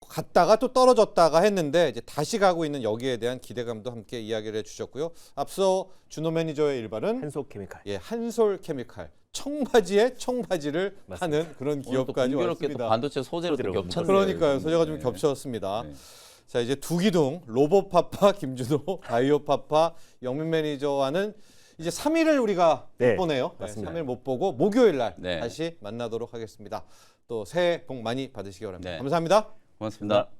갔다가 또 떨어졌다가 했는데 이제 다시 가고 있는 여기에 대한 기대감도 함께 이야기를 해주셨고요. 앞서 준호 매니저의 일반은 한소케미칼. 한솔케미칼 청바지에 청바지를 맞습니다. 하는 그런 오늘 또 기업까지 공교롭게 또 왔습니다. 반도체 소재로 또 소재로 겹쳤네요. 그러니까요. 소재가 좀 네. 겹쳤습니다. 네. 자, 이제 두기둥 로봇파파 김준호, 바이오파파 영민 매니저와는 이제 3일을 우리가 네, 못 보네요. 맞습니다. 3일 못 보고 목요일 날 네. 다시 만나도록 하겠습니다. 또 새해 복 많이 받으시기 바랍니다. 네. 감사합니다. 고맙습니다.